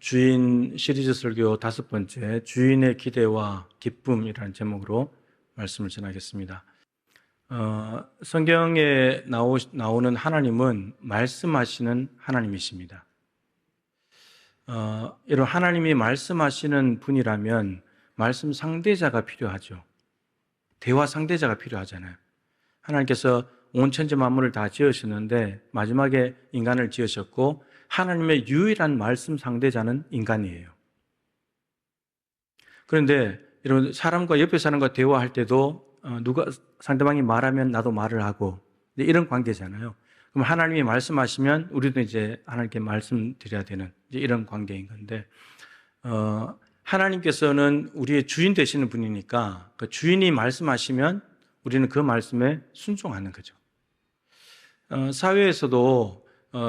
주인 시리즈 설교 5번째, 주인의 기대와 기쁨이라는 제목으로 말씀을 전하겠습니다. 성경에 나오는 하나님은 말씀하시는 하나님이십니다. 이런 하나님이 말씀하시는 분이라면 말씀 상대자가 필요하죠. 대화 상대자가 필요하잖아요. 하나님께서 온 천지 만물을 다 지으셨는데 마지막에 인간을 지으셨고 하나님의 유일한 말씀 상대자는 인간이에요. 그런데 이런 사람과 옆에 사람과 대화할 때도 누가 상대방이 말하면 나도 말을 하고 이런 관계잖아요. 그럼 하나님이 말씀하시면 우리도 이제 하나님께 말씀드려야 되는 이제 이런 관계인 건데 하나님께서는 우리의 주인 되시는 분이니까 그 주인이 말씀하시면 우리는 그 말씀에 순종하는 거죠. 사회에서도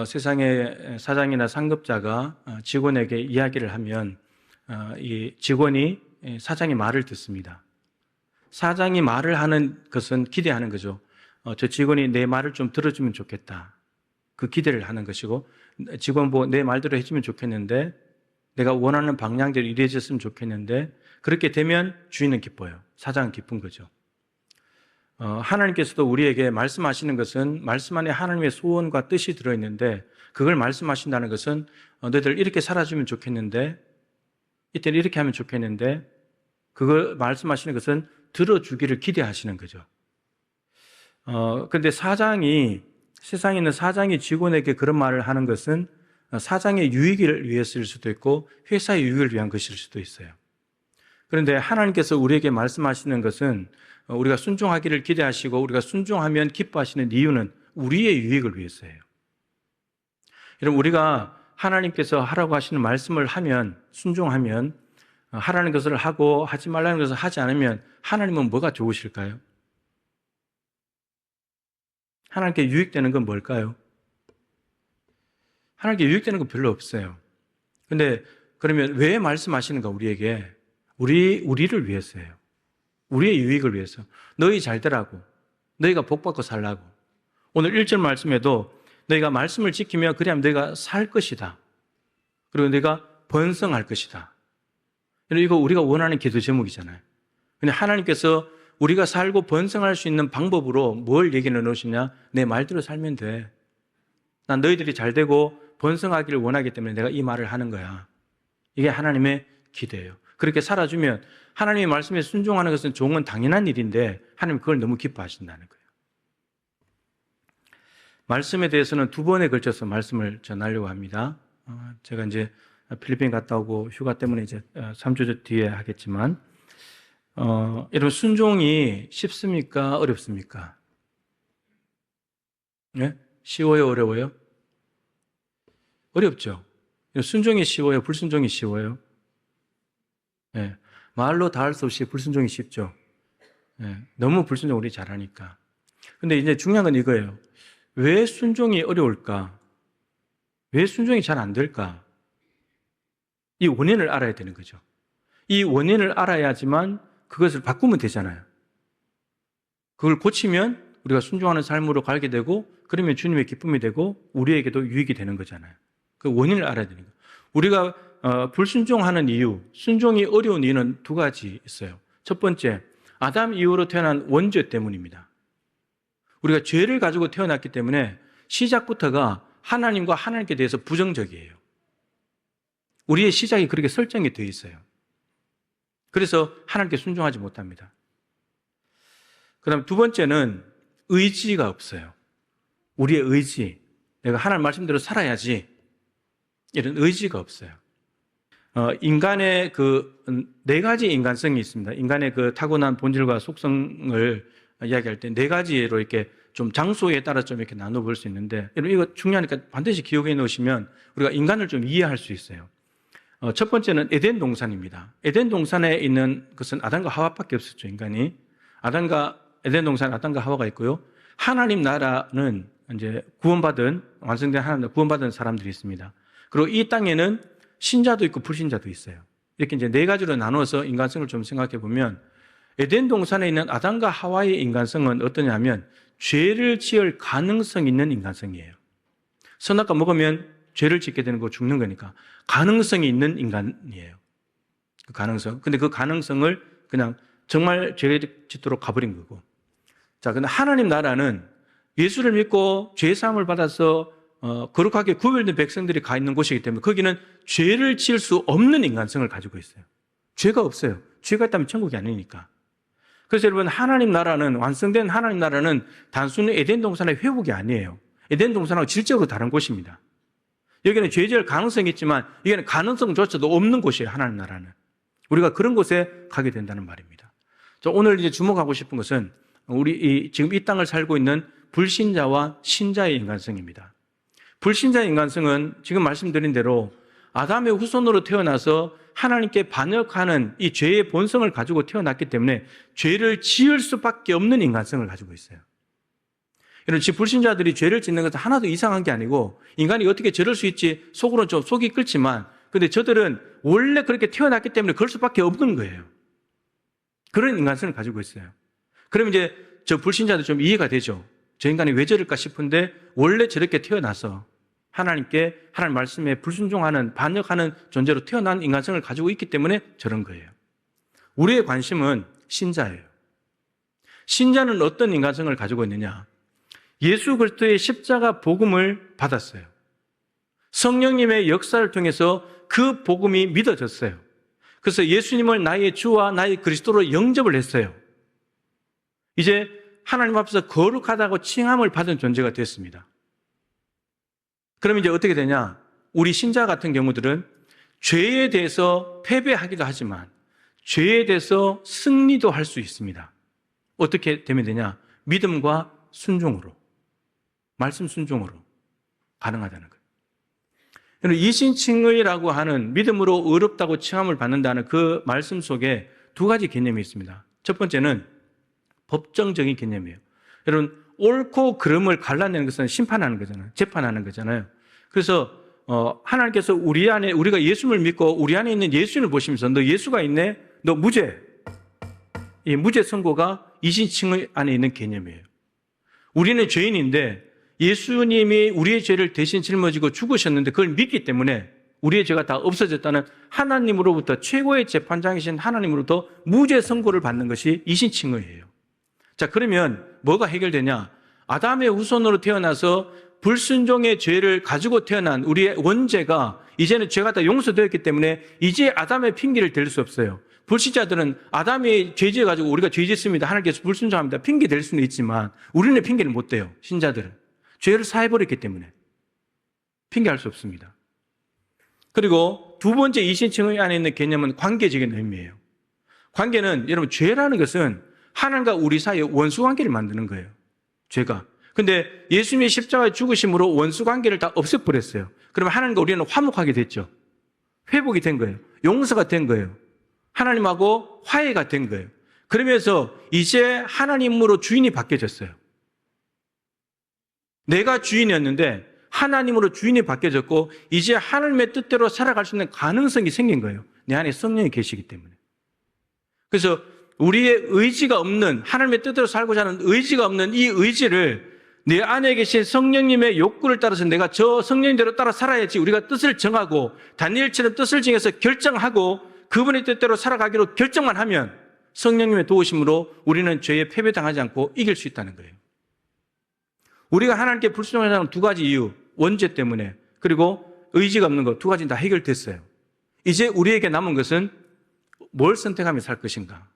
세상의 사장이나 상급자가 직원에게 이야기를 하면 이 직원이 사장의 말을 듣습니다. 사장이 말을 하는 것은 기대하는 거죠. 저 직원이 내 말을 좀 들어주면 좋겠다. 그 기대를 하는 것이고 직원 보고 내 말대로 해주면 좋겠는데 내가 원하는 방향대로 이루어졌으면 좋겠는데 그렇게 되면 주인은 기뻐요. 사장은 기쁜 거죠. 하나님께서도 우리에게 말씀하시는 것은 말씀 안에 하나님의 소원과 뜻이 들어있는데 그걸 말씀하신다는 것은 너희들 이렇게 살아주면 좋겠는데 이때는 이렇게 하면 좋겠는데 그걸 말씀하시는 것은 들어주기를 기대하시는 거죠. 그런데 세상에 있는 사장이 직원에게 그런 말을 하는 것은 사장의 유익을 위해서일 수도 있고 회사의 유익을 위한 것일 수도 있어요. 그런데 하나님께서 우리에게 말씀하시는 것은 우리가 순종하기를 기대하시고 우리가 순종하면 기뻐하시는 이유는 우리의 유익을 위해서예요. 여러분, 우리가 하나님께서 하라고 하시는 말씀을 하면, 순종하면 하라는 것을 하고 하지 말라는 것을 하지 않으면 하나님은 뭐가 좋으실까요? 하나님께 유익되는 건 뭘까요? 하나님께 유익되는 건 별로 없어요. 근데 그러면 왜 말씀하시는가 우리에게? 우리를 위해서예요. 우리의 유익을 위해서. 너희 잘 되라고. 너희가 복받고 살라고. 오늘 1절 말씀에도 너희가 말씀을 지키면 그래야 너희가 살 것이다. 그리고 너희가 번성할 것이다. 이거 우리가 원하는 기도 제목이잖아요. 근데 하나님께서 우리가 살고 번성할 수 있는 방법으로 뭘 얘기해 놓으시냐? 내 말대로 살면 돼. 난 너희들이 잘 되고 번성하기를 원하기 때문에 내가 이 말을 하는 거야. 이게 하나님의 기대예요. 그렇게 살아주면 하나님의 말씀에 순종하는 것은 좋은 당연한 일인데 하나님 그걸 너무 기뻐하신다는 거예요. 말씀에 대해서는 2번에 걸쳐서 말씀을 전하려고 합니다. 제가 이제 필리핀 갔다 오고 휴가 때문에 이제 3주 뒤에 하겠지만 여러분 순종이 쉽습니까? 어렵습니까? 네? 쉬워요? 어려워요? 어렵죠. 순종이 쉬워요? 불순종이 쉬워요? 네. 말로 다 할 수 없이 불순종이 쉽죠. 네. 너무 불순종 우리 잘하니까. 근데 이제 중요한 건 이거예요. 왜 순종이 어려울까? 왜 순종이 잘 안 될까? 이 원인을 알아야 되는 거죠. 이 원인을 알아야지만 그것을 바꾸면 되잖아요. 그걸 고치면 우리가 순종하는 삶으로 가게 되고 그러면 주님의 기쁨이 되고 우리에게도 유익이 되는 거잖아요. 그 원인을 알아야 되는 거예요. 우리가 불순종하는 이유, 순종이 어려운 이유는 2가지 있어요. 첫 번째, 아담 이후로 태어난 원죄 때문입니다. 우리가 죄를 가지고 태어났기 때문에 시작부터가 하나님과 하나님께 대해서 부정적이에요. 우리의 시작이 그렇게 설정이 되어 있어요. 그래서 하나님께 순종하지 못합니다. 그 다음 2번째는 의지가 없어요. 우리의 의지, 내가 하나님 말씀대로 살아야지 이런 의지가 없어요. 인간의 그 4가지 인간성이 있습니다. 인간의 그 타고난 본질과 속성을 이야기할 때 4가지로 이렇게 좀 장소에 따라 좀 이렇게 나눠볼 수 있는데, 여러분 이거 중요하니까 반드시 기억해 놓으시면 우리가 인간을 좀 이해할 수 있어요. 첫 번째는 에덴 동산입니다. 에덴 동산에 있는 것은 아담과 하와밖에 없었죠, 인간이. 에덴 동산에 아담과 하와가 있고요. 하나님 나라는 이제 완성된 하나님 나라 구원받은 사람들이 있습니다. 그리고 이 땅에는 신자도 있고 불신자도 있어요. 이렇게 이제 4가지로 나눠서 인간성을 좀 생각해 보면 에덴 동산에 있는 아담과 하와의 인간성은 어떠냐면 죄를 지을 가능성 있는 인간성이에요. 선악과 먹으면 죄를 짓게 되는 거 죽는 거니까 가능성이 있는 인간이에요. 그 가능성. 근데 그 가능성을 그냥 정말 죄를 짓도록 가버린 거고. 자, 근데 하나님 나라는 예수를 믿고 죄 사함을 받아서 거룩하게 구별된 백성들이 가 있는 곳이기 때문에 거기는 죄를 지을 수 없는 인간성을 가지고 있어요. 죄가 없어요. 죄가 있다면 천국이 아니니까. 그래서 여러분, 하나님 나라는, 완성된 하나님 나라는 단순히 에덴 동산의 회복이 아니에요. 에덴 동산하고 질적으로 다른 곳입니다. 여기는 죄 지을 가능성이 있지만 여기는 가능성조차도 없는 곳이에요. 하나님 나라는. 우리가 그런 곳에 가게 된다는 말입니다. 오늘 이제 주목하고 싶은 것은 우리 지금 이 땅을 살고 있는 불신자와 신자의 인간성입니다. 불신자의 인간성은 지금 말씀드린 대로 아담의 후손으로 태어나서 하나님께 반역하는 이 죄의 본성을 가지고 태어났기 때문에 죄를 지을 수밖에 없는 인간성을 가지고 있어요. 이런 불신자들이 죄를 짓는 것은 하나도 이상한 게 아니고 인간이 어떻게 저럴 수 있지 속으로는 좀 속이 끓지만 근데 저들은 원래 그렇게 태어났기 때문에 그럴 수밖에 없는 거예요. 그런 인간성을 가지고 있어요. 그러면 이제 저 불신자도 좀 이해가 되죠. 저 인간이 왜 저럴까 싶은데 원래 저렇게 태어나서 하나님께 하나님 말씀에 불순종하는 반역하는 존재로 태어난 인간성을 가지고 있기 때문에 저런 거예요. 우리의 관심은 신자예요. 신자는 어떤 인간성을 가지고 있느냐? 예수 그리스도의 십자가 복음을 받았어요. 성령님의 역사를 통해서 그 복음이 믿어졌어요. 그래서 예수님을 나의 주와 나의 그리스도로 영접을 했어요. 이제 하나님 앞에서 거룩하다고 칭함을 받은 존재가 됐습니다. 그럼 이제 어떻게 되냐? 우리 신자 같은 경우들은 죄에 대해서 패배하기도 하지만 죄에 대해서 승리도 할 수 있습니다. 어떻게 되면 되냐? 믿음과 순종으로, 말씀 순종으로 가능하다는 거예요. 이신칭의라고 하는 믿음으로 의롭다고 칭함을 받는다는 그 말씀 속에 두 가지 개념이 있습니다. 첫 번째는 법정적인 개념이에요. 여러분, 옳고 그름을 갈라내는 것은 심판하는 거잖아요. 재판하는 거잖아요. 그래서 하나님께서 우리 안에, 우리가 예수를 믿고 우리 안에 있는 예수님을 보시면서 너 예수가 있네? 너 무죄. 이 무죄 선고가 이신칭의 안에 있는 개념이에요. 우리는 죄인인데 예수님이 우리의 죄를 대신 짊어지고 죽으셨는데 그걸 믿기 때문에 우리의 죄가 다 없어졌다는 하나님으로부터 최고의 재판장이신 하나님으로부터 무죄 선고를 받는 것이 이신칭의예요. 자, 그러면 뭐가 해결되냐? 아담의 후손으로 태어나서 불순종의 죄를 가지고 태어난 우리의 원죄가 이제는 죄가 다 용서되었기 때문에 이제 아담의 핑계를 댈 수 없어요. 불신자들은 아담이 죄지어 가지고 우리가 죄짓습니다. 하나님께서 불순종합니다. 핑계 댈 수는 있지만 우리는 핑계를 못 대요. 신자들은. 죄를 사해버렸기 때문에 핑계할 수 없습니다. 그리고 두 번째 이신칭의 안에 있는 개념은 관계적인 의미예요. 관계는 여러분 죄라는 것은 하나님과 우리 사이에 원수관계를 만드는 거예요. 죄가. 근데 예수님의 십자가의 죽으심으로 원수관계를 다 없애버렸어요. 그러면 하나님과 우리는 화목하게 됐죠. 회복이 된 거예요. 용서가 된 거예요. 하나님하고 화해가 된 거예요. 그러면서 이제 하나님으로 주인이 바뀌어졌어요. 내가 주인이었는데 하나님으로 주인이 바뀌어졌고 이제 하나님의 뜻대로 살아갈 수 있는 가능성이 생긴 거예요. 내 안에 성령이 계시기 때문에. 그래서 우리의 의지가 없는, 하나님의 뜻대로 살고자 하는 의지가 없는 이 의지를 내 안에 계신 성령님의 욕구를 따라서 내가 저 성령님대로 따라 살아야지 우리가 뜻을 정하고 다니엘처럼 뜻을 정해서 결정하고 그분의 뜻대로 살아가기로 결정만 하면 성령님의 도우심으로 우리는 죄에 패배당하지 않고 이길 수 있다는 거예요. 우리가 하나님께 불순종하는 두 가지 이유, 원죄 때문에 그리고 의지가 없는 것 두 가지는 다 해결됐어요. 이제 우리에게 남은 것은 뭘 선택하며 살 것인가?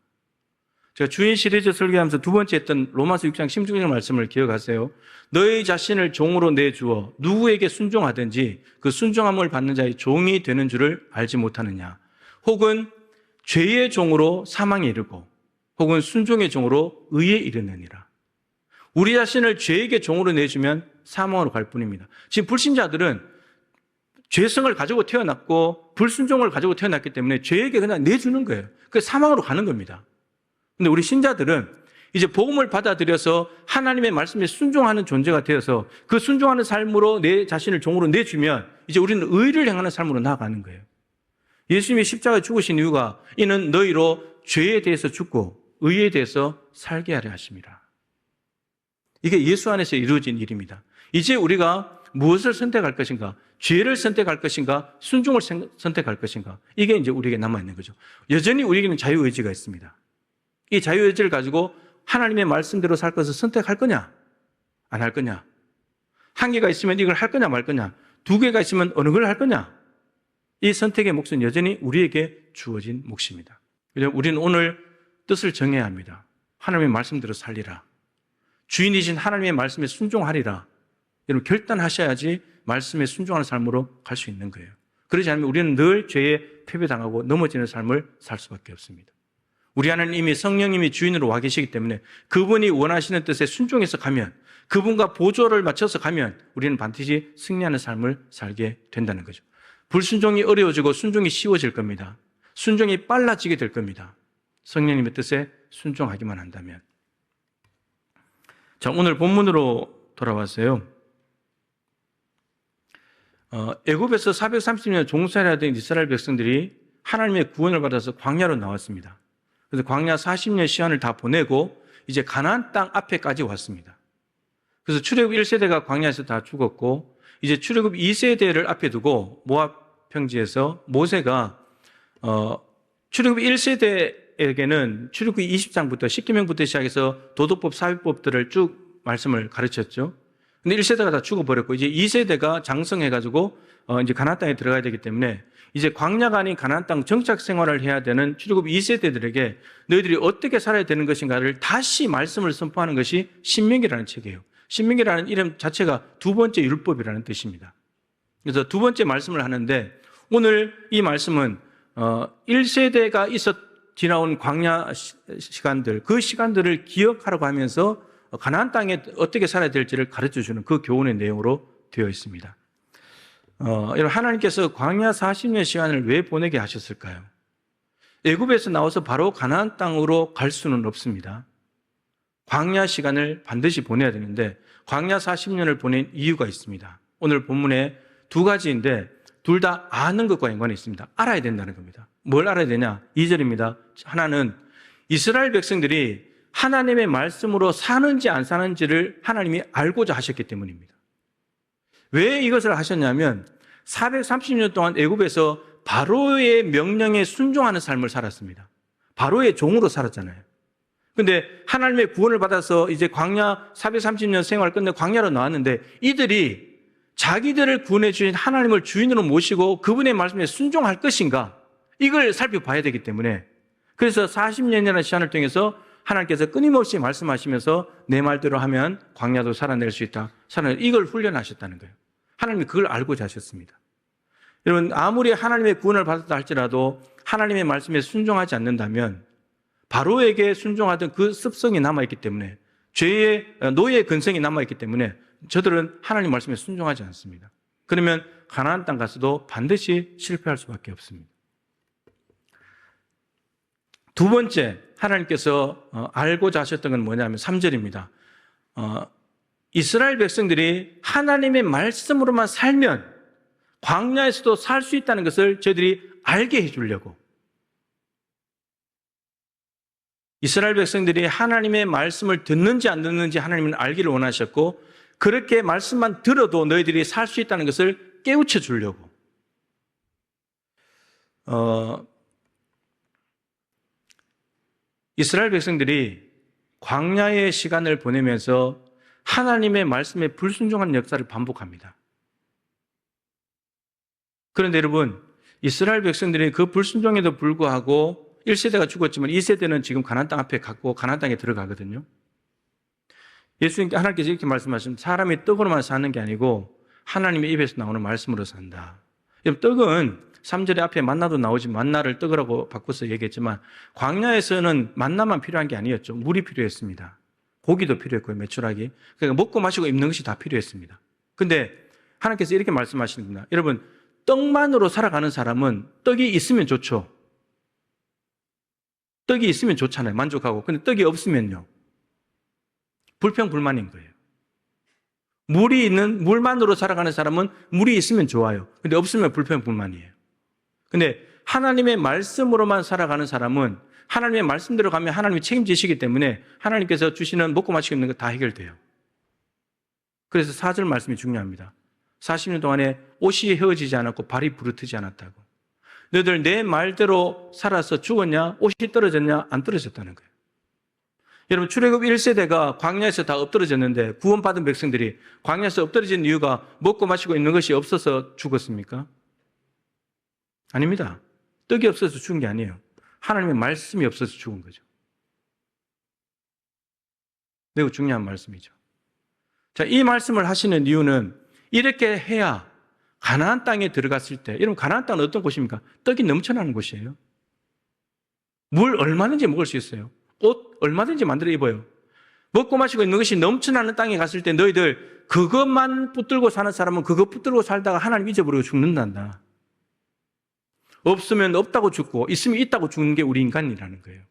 제가 주인 시리즈 설교하면서 두 번째 했던 로마서 6장 16절 말씀을 기억하세요. 너희 자신을 종으로 내주어 누구에게 순종하든지 그 순종함을 받는 자의 종이 되는 줄을 알지 못하느냐. 혹은 죄의 종으로 사망에 이르고 혹은 순종의 종으로 의에 이르느니라. 우리 자신을 죄에게 종으로 내주면 사망으로 갈 뿐입니다. 지금 불신자들은 죄성을 가지고 태어났고 불순종을 가지고 태어났기 때문에 죄에게 그냥 내주는 거예요. 그래서 사망으로 가는 겁니다. 근데 우리 신자들은 이제 복음을 받아들여서 하나님의 말씀에 순종하는 존재가 되어서 그 순종하는 삶으로 내 자신을 종으로 내주면 이제 우리는 의를 행하는 삶으로 나아가는 거예요. 예수님이 십자가에 죽으신 이유가 이는 너희로 죄에 대해서 죽고 의에 대해서 살게 하려 하심이라. 이게 예수 안에서 이루어진 일입니다. 이제 우리가 무엇을 선택할 것인가? 죄를 선택할 것인가, 순종을 선택할 것인가. 이게 이제 우리에게 남아있는 거죠. 여전히 우리에게는 자유의지가 있습니다. 이 자유의지를 가지고 하나님의 말씀대로 살 것을 선택할 거냐, 안 할 거냐. 한 개가 있으면 이걸 할 거냐, 말 거냐. 두 개가 있으면 어느 걸 할 거냐. 이 선택의 몫은 여전히 우리에게 주어진 몫입니다. 우리는 오늘 뜻을 정해야 합니다. 하나님의 말씀대로 살리라. 주인이신 하나님의 말씀에 순종하리라. 여러분 결단하셔야지 말씀에 순종하는 삶으로 갈 수 있는 거예요. 그러지 않으면 우리는 늘 죄에 패배당하고 넘어지는 삶을 살 수밖에 없습니다. 우리 안에는 이미 성령님이 주인으로 와 계시기 때문에 그분이 원하시는 뜻에 순종해서 가면, 그분과 보조를 맞춰서 가면 우리는 반드시 승리하는 삶을 살게 된다는 거죠. 불순종이 어려워지고 순종이 쉬워질 겁니다. 순종이 빨라지게 될 겁니다. 성령님의 뜻에 순종하기만 한다면. 자, 오늘 본문으로 돌아왔어요. 애굽에서 430년 종살이하던 이스라엘 백성들이 하나님의 구원을 받아서 광야로 나왔습니다. 그래서 광야 40년 시간을 다 보내고 이제 가나안 땅 앞에까지 왔습니다. 그래서 출애굽 1세대가 광야에서 다 죽었고 이제 출애굽 2세대를 앞에 두고 모압 평지에서 모세가 출애굽 1세대에게는 출애굽기 20장부터 10계명부터 시작해서 도덕법, 사회법들을 쭉 말씀을 가르쳤죠. 근데 1세대가 다 죽어버렸고 이제 2세대가 장성해가지고 이제 가나안 땅에 들어가야 되기 때문에 이제 광야가 아닌 가나안 땅 정착 생활을 해야 되는 출애굽 2세대들에게 너희들이 어떻게 살아야 되는 것인가를 다시 말씀을 선포하는 것이 신명기라는 책이에요. 신명기라는 이름 자체가 두 번째 율법이라는 뜻입니다. 그래서 두 번째 말씀을 하는데 오늘 이 말씀은 1세대가 지나온 광야 시간들, 그 시간들을 기억하라고 하면서 가나안 땅에 어떻게 살아야 될지를 가르쳐주는 그 교훈의 내용으로 되어 있습니다. 여러분 하나님께서 광야 40년 시간을 왜 보내게 하셨을까요? 애굽에서 나와서 바로 가나안 땅으로 갈 수는 없습니다. 광야 시간을 반드시 보내야 되는데 광야 40년을 보낸 이유가 있습니다. 오늘 본문에 두 가지인데 둘 다 아는 것과 연관이 있습니다. 알아야 된다는 겁니다. 뭘 알아야 되냐? 2절입니다. 하나는 이스라엘 백성들이 하나님의 말씀으로 사는지 안 사는지를 하나님이 알고자 하셨기 때문입니다. 왜 이것을 하셨냐면 430년 동안 애굽에서 바로의 명령에 순종하는 삶을 살았습니다. 바로의 종으로 살았잖아요. 근데 하나님의 구원을 받아서 이제 광야 430년 생활을 끝내 광야로 나왔는데 이들이 자기들을 구원해 주신 하나님을 주인으로 모시고 그분의 말씀에 순종할 것인가? 이걸 살펴봐야 되기 때문에 그래서 40년이라는 시간을 통해서 하나님께서 끊임없이 말씀하시면서 내 말대로 하면 광야도 살아낼 수 있다. 이걸 훈련하셨다는 거예요. 하나님이 그걸 알고자 하셨습니다. 여러분 아무리 하나님의 구원을 받았다 할지라도 하나님의 말씀에 순종하지 않는다면 바로에게 순종하던 그 습성이 남아있기 때문에 죄의 노예의 근성이 남아있기 때문에 저들은 하나님 말씀에 순종하지 않습니다. 그러면 가나안 땅 가서도 반드시 실패할 수밖에 없습니다. 두 번째 하나님께서 알고자 하셨던 건 뭐냐면 3절입니다. 이스라엘 백성들이 하나님의 말씀으로만 살면 광야에서도 살 수 있다는 것을 저희들이 알게 해주려고 이스라엘 백성들이 하나님의 말씀을 듣는지 안 듣는지 하나님은 알기를 원하셨고 그렇게 말씀만 들어도 너희들이 살 수 있다는 것을 깨우쳐 주려고 이스라엘 백성들이 광야의 시간을 보내면서 하나님의 말씀에 불순종하는 역사를 반복합니다. 그런데 여러분 이스라엘 백성들이 그 불순종에도 불구하고 1세대가 죽었지만 2세대는 지금 가나안 땅 앞에 갔고 가나안 땅에 들어가거든요. 예수님께 하나님께서 이렇게 말씀하시면 사람이 떡으로만 사는 게 아니고 하나님의 입에서 나오는 말씀으로 산다. 떡은 3절에 앞에 만나도 나오지 만나를 떡이라고 바꿔서 얘기했지만 광야에서는 만나만 필요한 게 아니었죠. 물이 필요했습니다. 고기도 필요했고요. 메추라기. 그러니까 먹고 마시고 입는 것이 다 필요했습니다. 근데 하나님께서 이렇게 말씀하시는구나. 여러분 떡만으로 살아가는 사람은 떡이 있으면 좋죠. 떡이 있으면 좋잖아요. 만족하고. 근데 떡이 없으면요. 불평불만인 거예요. 물만으로 살아가는 사람은 물이 있으면 좋아요. 근데 없으면 불평불만이에요. 근데 하나님의 말씀으로만 살아가는 사람은 하나님의 말씀대로 가면 하나님이 책임지시기 때문에 하나님께서 주시는 먹고 마시고 있는 거 다 해결돼요. 그래서 4절 말씀이 중요합니다. 40년 동안에 옷이 헤어지지 않았고 발이 부르트지 않았다고. 너희들 내 말대로 살아서 죽었냐? 옷이 떨어졌냐? 안 떨어졌다는 거예요. 여러분, 출애굽 1세대가 광야에서 다 엎드러졌는데 구원받은 백성들이 광야에서 엎드러진 이유가 먹고 마시고 있는 것이 없어서 죽었습니까? 아닙니다. 떡이 없어서 죽은 게 아니에요. 하나님의 말씀이 없어서 죽은 거죠. 매우 중요한 말씀이죠. 자, 이 말씀을 하시는 이유는 이렇게 해야 가나안 땅에 들어갔을 때, 여러분 가나안 땅은 어떤 곳입니까? 떡이 넘쳐나는 곳이에요. 물 얼마든지 먹을 수 있어요. 옷 얼마든지 만들어 입어요. 먹고 마시고 있는 것이 넘쳐나는 땅에 갔을 때 너희들 그것만 붙들고 사는 사람은 그것 붙들고 살다가 하나님 잊어버리고 죽는단다. 없으면 없다고 죽고 있으면 있다고 죽는 게 우리 인간이라는 거예요.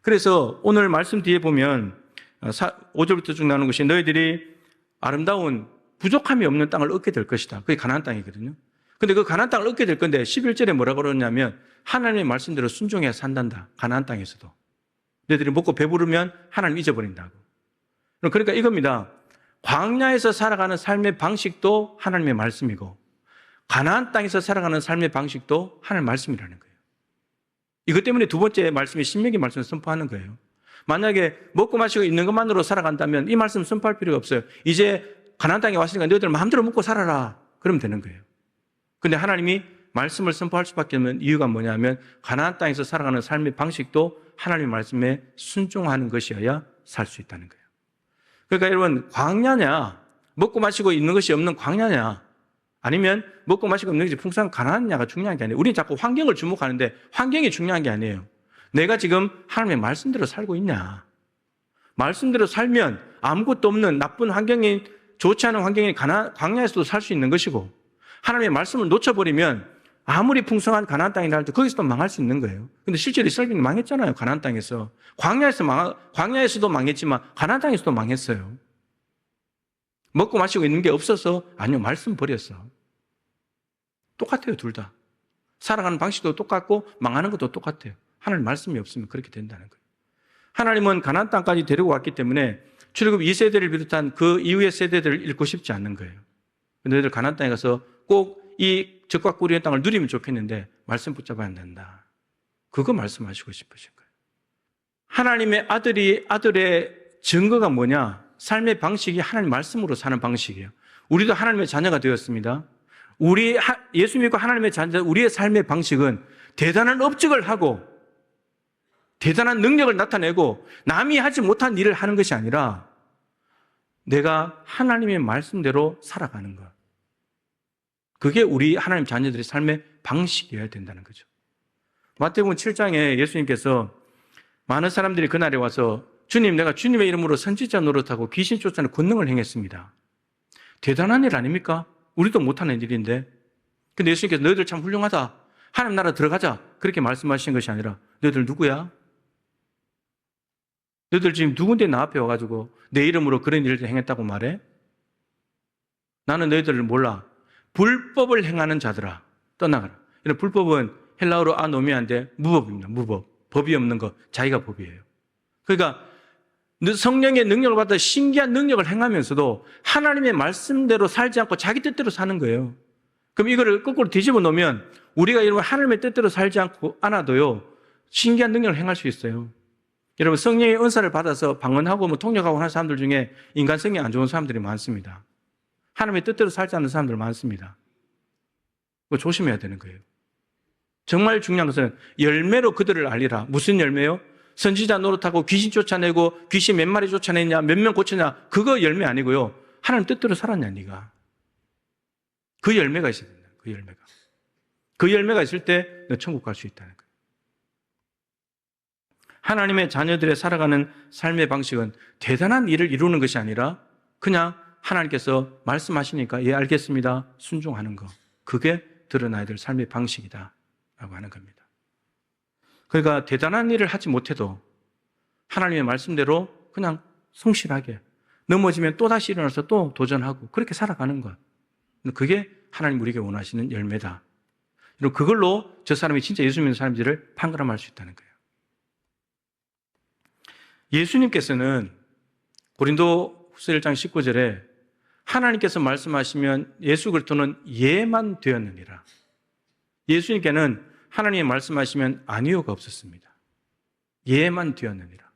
그래서 오늘 말씀 뒤에 보면 5절부터 쭉 나오는 것이 너희들이 아름다운 부족함이 없는 땅을 얻게 될 것이다. 그게 가나안 땅이거든요. 근데 그 가나안 땅을 얻게 될 건데 11절에 뭐라고 그러냐면 하나님의 말씀대로 순종해야 산단다. 가나안 땅에서도. 너희들이 먹고 배부르면 하나님 잊어버린다고. 그러니까 이겁니다. 광야에서 살아가는 삶의 방식도 하나님의 말씀이고 가나안 땅에서 살아가는 삶의 방식도 하나님의 말씀이라는 거예요. 이것 때문에 두 번째 말씀이 신명기 말씀을 선포하는 거예요. 만약에 먹고 마시고 있는 것만으로 살아간다면 이 말씀 선포할 필요가 없어요. 이제 가나안 땅에 왔으니까 너희들 마음대로 먹고 살아라. 그러면 되는 거예요. 근데 하나님이 말씀을 선포할 수밖에 없는 이유가 뭐냐면 가나안 땅에서 살아가는 삶의 방식도 하나님의 말씀에 순종하는 것이어야 살 수 있다는 거예요. 그러니까 여러분, 광야냐, 먹고 마시고 있는 것이 없는 광야냐, 아니면 먹고 마시고 있는 것이 풍성한 가나안냐가 중요한 게 아니에요. 우리는 자꾸 환경을 주목하는데 환경이 중요한 게 아니에요. 내가 지금 하나님의 말씀대로 살고 있냐. 말씀대로 살면 아무것도 없는 나쁜 환경이, 좋지 않은 환경이 광야에서도 살 수 있는 것이고, 하나님의 말씀을 놓쳐버리면 아무리 풍성한 가나안 땅이라 할때 거기서도 망할 수 있는 거예요. 근데 실제로 이스라엘이 망했잖아요. 가나안 땅에서. 광야에서도 망했지만 가나안 땅에서도 망했어요. 먹고 마시고 있는 게 없어서? 아니요, 말씀 버렸어. 똑같아요, 둘 다. 살아가는 방식도 똑같고 망하는 것도 똑같아요. 하나님 말씀이 없으면 그렇게 된다는 거예요. 하나님은 가나안 땅까지 데리고 왔기 때문에 출애굽 2세대를 비롯한 그 이후의 세대들을 잃고 싶지 않는 거예요. 너희들 가나안 땅에 가서 꼭 이 적과 꿀의 땅을 누리면 좋겠는데 말씀 붙잡아야 된다. 그거 말씀하시고 싶으신 거예요. 하나님의 아들의 증거가 뭐냐? 삶의 방식이 하나님 말씀으로 사는 방식이에요. 우리도 하나님의 자녀가 되었습니다. 예수 믿고 하나님의 자녀, 우리의 삶의 방식은 대단한 업적을 하고 대단한 능력을 나타내고 남이 하지 못한 일을 하는 것이 아니라 내가 하나님의 말씀대로 살아가는 것. 그게 우리 하나님 자녀들의 삶의 방식이어야 된다는 거죠. 마태복음 7장에 예수님께서 많은 사람들이 그날에 와서 주님, 내가 주님의 이름으로 선지자 노릇하고 귀신 쫓아내는 권능을 행했습니다. 대단한 일 아닙니까? 우리도 못하는 일인데. 근데 예수님께서 너희들 참 훌륭하다. 하나님 나라 들어가자. 그렇게 말씀하신 것이 아니라 너희들 누구야? 너희들 지금 누군데 나 앞에 와가지고 내 이름으로 그런 일을 행했다고 말해? 나는 너희들을 몰라. 불법을 행하는 자들아, 떠나가라. 이런 불법은 헬라어로 아노미아인데 무법입니다. 무법. 법이 없는 것, 자기가 법이에요. 그러니까 성령의 능력을 받아 신기한 능력을 행하면서도 하나님의 말씀대로 살지 않고 자기 뜻대로 사는 거예요. 그럼 이거를 거꾸로 뒤집어 놓으면 우리가 이런 하나님의 뜻대로 살지 않아도요, 신기한 능력을 행할 수 있어요. 여러분, 성령의 은사를 받아서 방언하고 통역하고 하는 사람들 중에 인간성이 안 좋은 사람들이 많습니다. 하나님의 뜻대로 살지 않는 사람들 많습니다. 그거 조심해야 되는 거예요. 정말 중요한 것은 열매로 그들을 알리라. 무슨 열매요? 선지자 노릇하고 귀신 쫓아내고 귀신 몇 마리 쫓아내냐, 몇 명 고쳤냐, 그거 열매 아니고요. 하나님 뜻대로 살았냐, 네가. 그 열매가 있어야 된다. 그 열매가. 그 열매가 있을 때 너 천국 갈 수 있다는 거예요. 하나님의 자녀들의 살아가는 삶의 방식은 대단한 일을 이루는 것이 아니라 그냥 하나님께서 말씀하시니까 예, 알겠습니다. 순종하는 것. 그게 드러나야 될 삶의 방식이다 라고 하는 겁니다. 그러니까 대단한 일을 하지 못해도 하나님의 말씀대로 그냥 성실하게 넘어지면 또다시 일어나서 또 도전하고 그렇게 살아가는 것. 그게 하나님 우리에게 원하시는 열매다. 그리고 그걸로 저 사람이 진짜 예수 믿는 사람들을 판가름할 수 있다는 거예요. 예수님께서는 고린도 후서 1장 19절에 하나님께서 말씀하시면 예수 그리스도는 예만 되었느니라. 예수님께는 하나님이 말씀하시면 아니요가 없었습니다. 예만 되었느니라.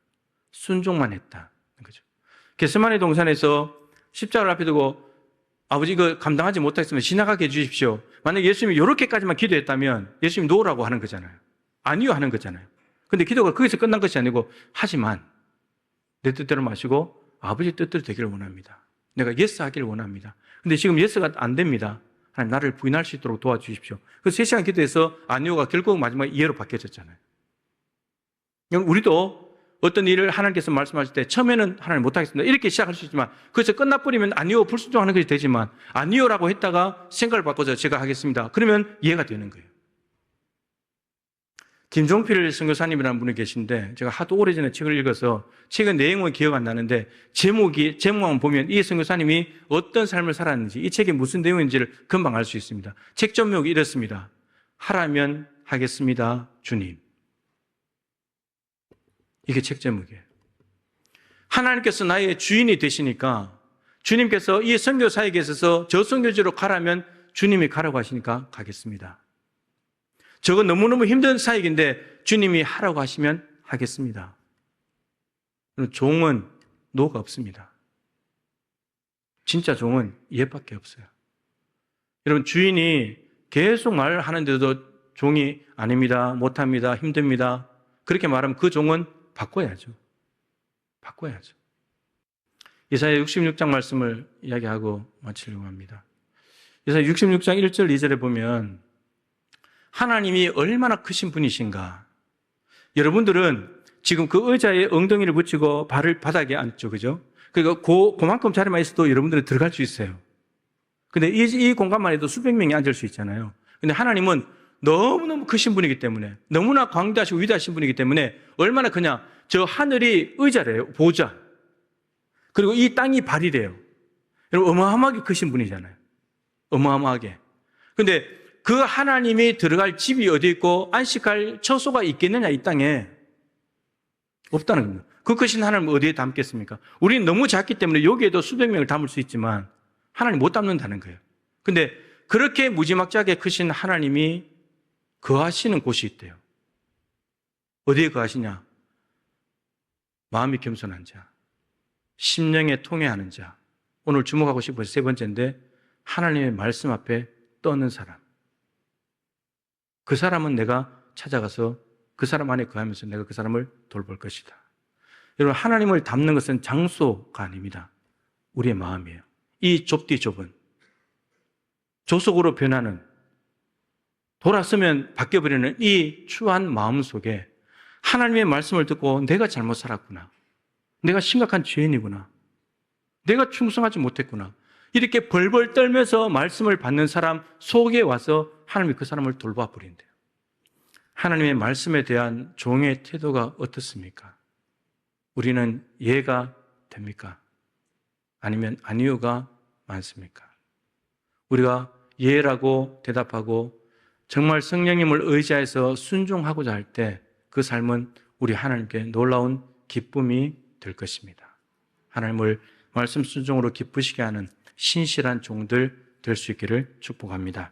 순종만 했다는 거죠. 겟세마네 동산에서 십자가를 앞에 두고 아버지 이거 감당하지 못하겠으면 지나가게 해주십시오. 만약 예수님이 이렇게까지만 기도했다면 예수님 놓으라고 하는 거잖아요. 아니요 하는 거잖아요. 근데 기도가 거기서 끝난 것이 아니고 하지만 내 뜻대로 마시고 아버지 뜻대로 되기를 원합니다. 내가 예스 하기를 원합니다. 근데 지금 예스가 안 됩니다. 하나님 나를 부인할 수 있도록 도와주십시오. 그래서 3시간 기도해서 아니요가 결국 마지막에 예로 바뀌어졌잖아요. 우리도 어떤 일을 하나님께서 말씀하실 때 처음에는 하나님 못하겠습니다. 이렇게 시작할 수 있지만 그래서 끝나버리면 아니요 불순종하는 것이 되지만 아니요라고 했다가 생각을 바꿔서 제가 하겠습니다. 그러면 이해가 되는 거예요. 김종필 선교사님이라는 분이 계신데 제가 하도 오래전에 책을 읽어서 책의 내용은 기억 안 나는데 제목만 보면 이 선교사님이 어떤 삶을 살았는지 이 책이 무슨 내용인지를 금방 알 수 있습니다. 책 제목이 이렇습니다. 하라면 하겠습니다, 주님. 이게 책 제목이에요. 하나님께서 나의 주인이 되시니까 주님께서 이 선교사에게 있어서 저 선교지로 가라면 주님이 가라고 하시니까 가겠습니다. 저거 너무너무 힘든 사역인데 주님이 하라고 하시면 하겠습니다. 종은 노가 없습니다. 진짜 종은 예밖에 없어요. 여러분 주인이 계속 말하는데도 종이 아닙니다, 못합니다, 힘듭니다 그렇게 말하면 그 종은 바꿔야죠. 바꿔야죠. 이사야 66장 말씀을 이야기하고 마치려고 합니다. 이사야 66장 1절 2절에 보면 하나님이 얼마나 크신 분이신가. 여러분들은 지금 그 의자에 엉덩이를 붙이고 발을 바닥에 앉죠. 그죠? 그러니까 그만큼 자리만 있어도 여러분들은 들어갈 수 있어요. 근데 이 공간만 해도 수백 명이 앉을 수 있잖아요. 근데 하나님은 너무너무 크신 분이기 때문에 너무나 광대하시고 위대하신 분이기 때문에 얼마나 그냥 저 하늘이 의자래요. 보좌. 그리고 이 땅이 발이래요. 여러분 어마어마하게 크신 분이잖아요. 어마어마하게. 근데 그 하나님이 들어갈 집이 어디 있고 안식할 처소가 있겠느냐 이 땅에 없다는 겁니다. 그 크신 하나님은 어디에 담겠습니까? 우리는 너무 작기 때문에 여기에도 수백 명을 담을 수 있지만 하나님 못 담는다는 거예요. 근데 그렇게 무지막지하게 크신 하나님이 거하시는 곳이 있대요. 어디에 거하시냐? 마음이 겸손한 자, 심령에 통회하는 자. 오늘 주목하고 싶은 세 번째인데 하나님의 말씀 앞에 떠는 사람. 그 사람은 내가 찾아가서 그 사람 안에 거하면서 내가 그 사람을 돌볼 것이다. 여러분 하나님을 담는 것은 장소가 아닙니다. 우리의 마음이에요. 이 좁디 좁은 조속으로 변하는 돌아서면 바뀌어버리는 이 추한 마음 속에 하나님의 말씀을 듣고 내가 잘못 살았구나. 내가 심각한 죄인이구나. 내가 충성하지 못했구나. 이렇게 벌벌 떨면서 말씀을 받는 사람 속에 와서 하나님이 그 사람을 돌봐 버린대요. 하나님의 말씀에 대한 종의 태도가 어떻습니까? 우리는 예가 됩니까? 아니면 아니요가 많습니까? 우리가 예라고 대답하고 정말 성령님을 의지해서 순종하고자 할 때 그 삶은 우리 하나님께 놀라운 기쁨이 될 것입니다. 하나님을 말씀 순종으로 기쁘시게 하는 신실한 종들 될 수 있기를 축복합니다.